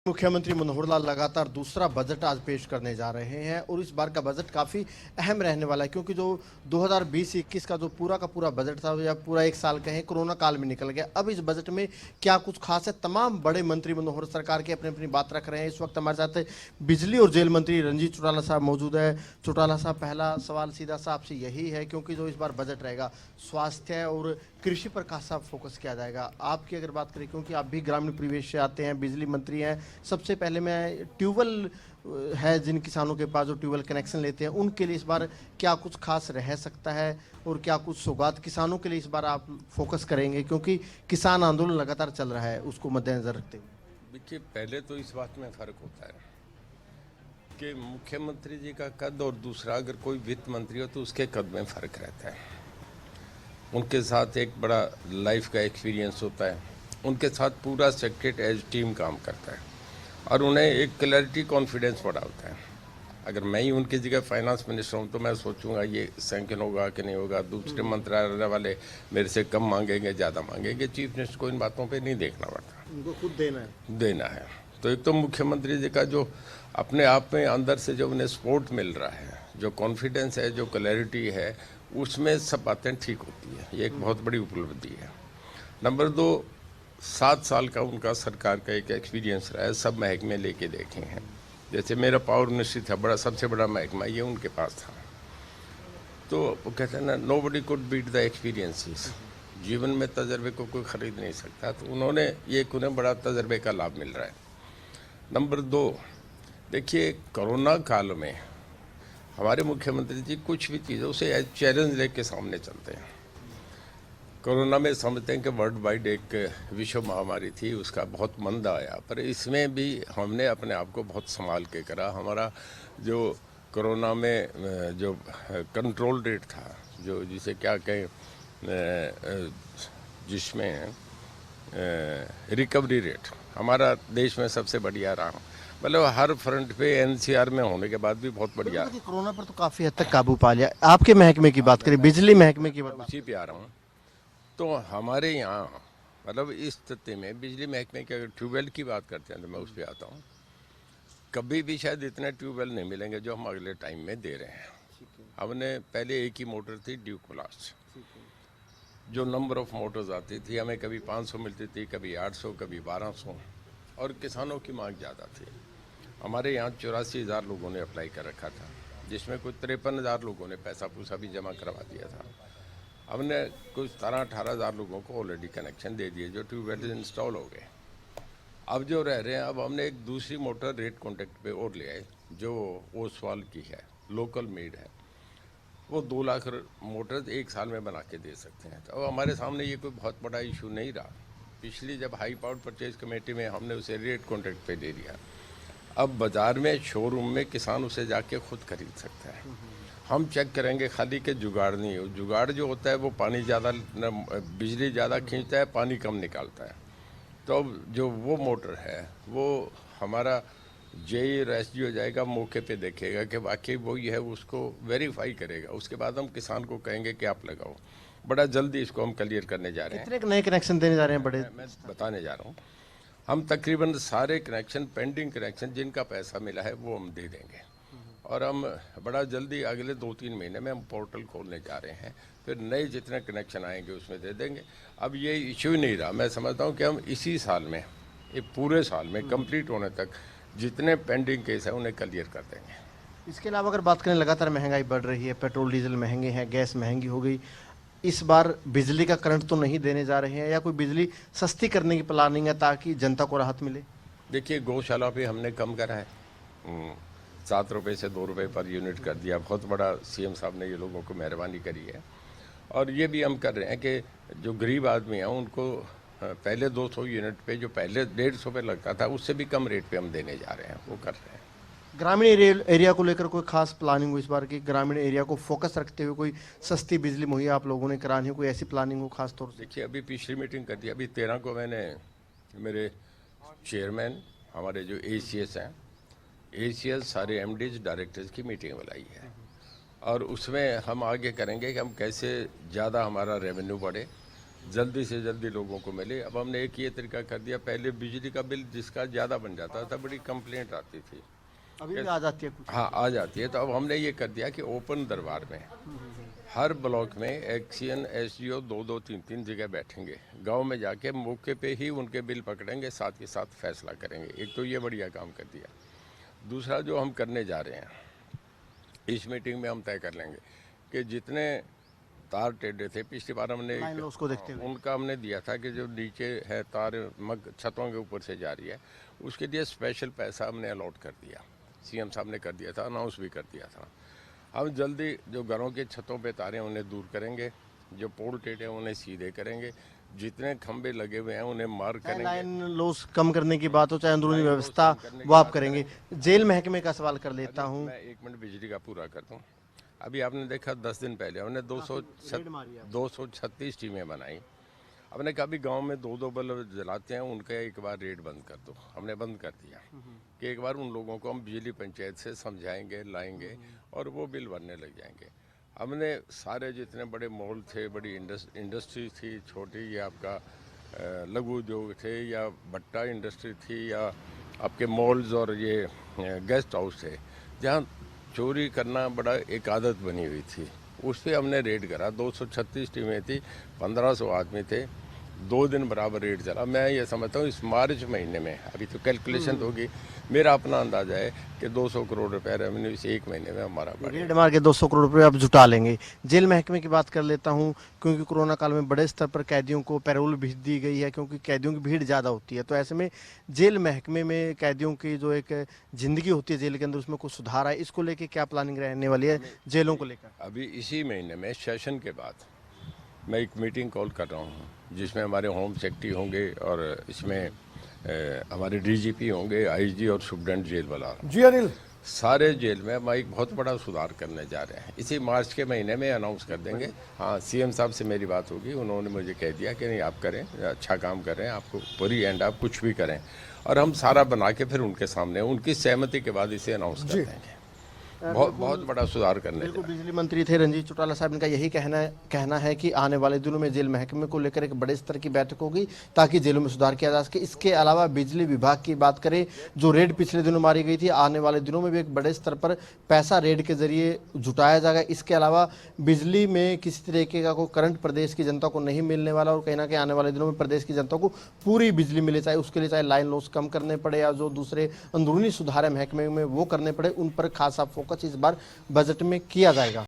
मुख्यमंत्री मनोहर लाल लगातार दूसरा बजट आज पेश करने जा रहे हैं और इस बार का बजट काफ़ी अहम रहने वाला है क्योंकि जो 2020-21 का जो पूरा का पूरा बजट था या पूरा एक साल कहें कोरोना काल में निकल गया। अब इस बजट में क्या कुछ खास है, तमाम बड़े मंत्री मनोहर सरकार के अपनी अपनी बात रख रहे हैं। इस वक्त हमारे साथ बिजली और जेल मंत्री रंजीत चौटाला साहब मौजूद है। चौटाला साहब, पहला सवाल सीधा सा आपसे यही है क्योंकि जो इस बार बजट रहेगा स्वास्थ्य और कृषि पर खासा फोकस किया जाएगा। आपकी अगर बात करें, क्योंकि आप भी ग्रामीण परिवेश से आते हैं, बिजली मंत्री हैं, सबसे पहले मैं ट्यूबवेल है जिन किसानों के पास जो ट्यूबवेल कनेक्शन लेते हैं उनके लिए इस बार क्या कुछ खास रह सकता है और क्या कुछ सौगात किसानों के लिए इस बार आप फोकस करेंगे, क्योंकि किसान आंदोलन लगातार चल रहा है, उसको मद्देनजर रखते हुए? देखिए, पहले तो इस बात में फ़र्क होता है कि मुख्यमंत्री जी का कद और दूसरा अगर कोई वित्त मंत्री हो तो उसके कद में फ़र्क रहता है। उनके साथ एक बड़ा लाइफ का एक्सपीरियंस होता है, उनके साथ पूरा सेक्रेटरी एज टीम काम करता है और उन्हें एक क्लैरिटी कॉन्फिडेंस बड़ा होता है। अगर मैं ही उनकी जगह फाइनेंस मिनिस्टर हूँ तो मैं सोचूंगा ये सैंक्शन होगा कि नहीं होगा, दूसरे मंत्रालय वाले मेरे से कम मांगेंगे ज़्यादा मांगेंगे। चीफ मिनिस्टर को इन बातों पे नहीं देखना पड़ता, उनको खुद देना है। तो एक तो मुख्यमंत्री जी का जो अपने आप में अंदर से जो उन्हें सपोर्ट मिल रहा है, जो कॉन्फिडेंस है, जो क्लैरिटी है, उसमें सब बातें ठीक होती है। ये एक बहुत बड़ी उपलब्धि है। नंबर 2, 7 साल का उनका सरकार का एक एक्सपीरियंस रहा है, सब महकमे लेके देखे हैं। जैसे मेरा पावर मिनिस्ट्री था, बड़ा सबसे बड़ा महकमा ये उनके पास था। तो वो कहते हैं ना, nobody could beat the experiences. जीवन में तजर्बे को कोई ख़रीद नहीं सकता, तो उन्होंने उन्हें बड़ा तजर्बे का लाभ मिल रहा है। नंबर 2, देखिए कोरोना काल में हमारे मुख्यमंत्री जी कुछ भी चीज़ों से चैलेंज लेके सामने चलते हैं। कोरोना में समझते हैं कि वर्ल्ड वाइड एक विश्व महामारी थी, उसका बहुत मंदा आया, पर इसमें भी हमने अपने आप को बहुत संभाल के करा। हमारा जो कोरोना में जो कंट्रोल रेट था, जो जिसे क्या कहें, जिसमें रिकवरी रेट हमारा देश में सबसे बढ़िया रहा। मतलब हर फ्रंट पे एनसीआर में होने के बाद भी बहुत बढ़िया। कोरोना पर तो काफी हद तक काबू पा लिया। आपके महकमे की बात करें, बिजली महकमे की बात, उसी पे आ रहा हूँ। तो हमारे यहाँ मतलब इस स्थिति में बिजली महकमे के अगर ट्यूबवेल की बात करते हैं तो मैं उस पर आता हूँ। कभी भी शायद इतने ट्यूबवेल नहीं मिलेंगे जो हम अगले टाइम में दे रहे हैं। हमने पहले एक ही मोटर थी ड्यूक ब्लास्ट, जो नंबर ऑफ मोटर्स आती थी, हमें कभी 500 मिलती थी, कभी 800, कभी 1200, और किसानों की मांग ज़्यादा थी। हमारे यहाँ 84,000 लोगों ने अप्लाई कर रखा था, जिसमें कुछ 53,000 लोगों ने पैसा पूसा भी जमा करवा दिया था। हमने कुछ 17-18,000 लोगों को ऑलरेडी कनेक्शन दे दिए, जो ट्यूबवेल इंस्टॉल हो गए। अब जो रह रहे हैं, अब हमने एक दूसरी मोटर रेट कॉन्ट्रैक्ट पे और ले आए, जो ओसवाल की है, लोकल मेड है। वो 2 लाख मोटर एक साल में बना के दे सकते हैं। तो हमारे सामने ये कोई बहुत बड़ा इशू नहीं रहा। पिछली जब हाई पावर परचेज कमेटी में हमने उसे रेट कॉन्ट्रैक्ट पे दे दिया, अब बाज़ार में शोरूम में किसान उसे जाके खुद खरीद सकता है। हम चेक करेंगे खाली के जुगाड़ नहीं हो। जुगाड़ जो होता है वो पानी ज़्यादा, बिजली ज़्यादा खींचता है, पानी कम निकालता है। तो अब जो वो मोटर है वो हमारा जेई और एसडी हो जाएगा, मौके पे देखेगा कि वाकई वही है, उसको वेरीफाई करेगा। उसके बाद हम किसान को कहेंगे कि आप लगाओ। बड़ा जल्दी इसको हम क्लियर करने जा रहे हैं। कितने नए कनेक्शन देने जा रहे हैं? बड़े मैं बताने जा रहा हूँ। हम तकरीबन सारे कनेक्शन, पेंडिंग कनेक्शन जिनका पैसा मिला है वो हम दे देंगे, और हम बड़ा जल्दी अगले 2-3 महीने में हम पोर्टल खोलने जा रहे हैं। फिर नए जितने कनेक्शन आएंगे उसमें दे देंगे। अब ये इश्यू ही नहीं रहा। मैं समझता हूँ कि हम इसी साल में, ये पूरे साल में कंप्लीट होने तक जितने पेंडिंग केस हैं उन्हें क्लियर कर देंगे। इसके अलावा अगर बात करें, लगातार महंगाई बढ़ रही है, पेट्रोल डीजल महंगे हैं, गैस महंगी हो गई। इस बार बिजली का करंट तो नहीं देने जा रहे हैं, या कोई बिजली सस्ती करने की प्लानिंग है ताकि जनता को राहत मिले? देखिए, गौशाला पे हमने कम करा है, 7 रुपये से 2 रुपये पर यूनिट कर दिया। बहुत बड़ा सीएम साहब ने ये लोगों को मेहरबानी करी है। और ये भी हम कर रहे हैं कि जो गरीब आदमी हैं उनको पहले 200 यूनिट पे, जो पहले 150 पे लगता था, उससे भी कम रेट पे हम देने जा रहे हैं, वो कर रहे हैं। ग्रामीण एरिया को लेकर कोई खास प्लानिंग हो इस बार की? ग्रामीण एरिया को फोकस रखते हुए कोई सस्ती बिजली मुहैया आप लोगों ने करानी हो, कोई ऐसी प्लानिंग हो खास तौर से? देखिए, अभी पिछली मीटिंग कर दी, अभी 13 को मैंने मेरे चेयरमैन, हमारे जो एसीएस हैं, एसीएस सारे एमडीज डायरेक्टर्स की मीटिंग बुलाई है, और उसमें हम आगे करेंगे कि हम कैसे ज़्यादा हमारा रेवेन्यू बढ़े, जल्दी से जल्दी लोगों को मिले। अब हमने एक ये तरीका कर दिया, पहले बिजली का बिल जिसका ज़्यादा बन जाता था बड़ी कंप्लेंट आती थी। अभी भी आ जाती है कुछ। हाँ, आ जाती है। तो अब हमने ये कर दिया कि ओपन दरबार में हर ब्लॉक में एक्सीएन एसडीओ 2-2 3-3 जगह बैठेंगे, गांव में जाके मौके पे ही उनके बिल पकड़ेंगे, साथ के साथ फैसला करेंगे। एक तो ये बढ़िया काम कर दिया। दूसरा जो हम करने जा रहे हैं, इस मीटिंग में हम तय कर लेंगे कि जितने तार टेढ़े थे, पिछली बार हमने लाइन लॉस को देखते हुए उनका हमने दिया था कि जो नीचे है तार छतों के ऊपर से जा रही है, उसके लिए स्पेशल पैसा हमने अलॉट कर दिया। सीएम साहब ने कर दिया था, अनाउंस भी कर दिया था। हम जल्दी जो घरों के छतों पे तारे उन्हें दूर करेंगे, जो पोल टेढ़े हैं उन्हें सीधे करेंगे, जितने खंबे लगे हुए हैं उन्हें मार्क चाहे करेंगे। लाइन लॉस कम करने की बात हो, चाहे अंदरूनी व्यवस्था, वो आप करेंगे। जेल महकमे का सवाल कर लेता हूँ। मैं 1 मिनट बिजली का पूरा कर दूं। अभी आपने देखा 10 दिन पहले हमने 236 टीमें बनाई। हमने कहा भी गांव में 2-2 बल्ब जलाते हैं, उनका एक बार रेट बंद कर दो। हमने बंद कर दिया कि एक बार उन लोगों को हम बिजली पंचायत से समझाएंगे, लाएंगे और वो बिल भरने लग जाएंगे। हमने सारे जितने बड़े मॉल थे, बड़ी इंडस्ट्री थी, छोटी या आपका लघु उद्योग थे या भट्टा इंडस्ट्री थी या आपके मॉल्स और ये गेस्ट हाउस थे, जहाँ चोरी करना बड़ा एक आदत बनी हुई थी, उस पर हमने रेड करा। 236 टीमें थी, 1500 आदमी थे, 2 दिन बराबर रेड चला। मैं ये समझता हूँ इस मार्च महीने में, अभी तो कैलकुलेशन होगी, मेरा अपना अंदाजा है कि 200 करोड़ रुपए रेवेन्यू इस 1 महीने में हमारा बढ़ेगा। रेड मार के 200 करोड़ रुपए आप जुटा लेंगे। जेल महकमे की बात कर लेता हूं, क्योंकि कोरोना काल में बड़े स्तर पर कैदियों को पैरोल भी दी गई है, क्योंकि कैदियों की भीड़ ज़्यादा होती है। तो ऐसे में जेल महकमे में कैदियों की जो एक जिंदगी होती है जेल के अंदर, उसमें कुछ सुधार है, इसको लेके क्या प्लानिंग रहने वाली है जेलों को लेकर? अभी इसी महीने में सेशन के बाद मैं एक मीटिंग कॉल कर रहा हूँ, जिसमें हमारे होम सेक्रेटरी होंगे और इसमें हमारे डीजीपी होंगे, आईजी और सुप्रीडेंट जेल वाला। जी अनिल, सारे जेल में हम एक बहुत बड़ा सुधार करने जा रहे हैं। इसी मार्च के महीने में अनाउंस कर देंगे। हाँ, सीएम साहब से मेरी बात होगी, उन्होंने मुझे कह दिया कि नहीं आप करें, अच्छा काम कर रहे हैं, आपको पूरी एंड आप कुछ भी करें, और हम सारा बना के फिर उनके सामने उनकी सहमति के बाद इसे अनाउंस कर देंगे। बहुत बड़ा सुधार करने बिल्कुल। बिजली मंत्री थे रंजीत चौटाला साहब, इनका यही कहना है कि आने वाले दिनों में जेल महकमे को लेकर एक बड़े स्तर की बैठक होगी ताकि जेलों में सुधार किया जा सके। इसके अलावा बिजली विभाग की बात करें, जो रेड पिछले दिनों मारी गई थी, आने वाले दिनों में भी एक बड़े स्तर पर पैसा रेड के जरिए जुटाया जाएगा। इसके अलावा बिजली में किसी तरीके का कोई करंट प्रदेश की जनता को नहीं मिलने वाला, और कहीं ना कहीं आने वाले दिनों में प्रदेश की जनता को पूरी बिजली मिले, चाहे उसके लिए चाहे लाइन लॉस कम करने पड़े या जो दूसरे अंदरूनी सुधार है महकमे में वो करने पड़े, उन पर खासा फोकस इस बार बजट में किया जाएगा।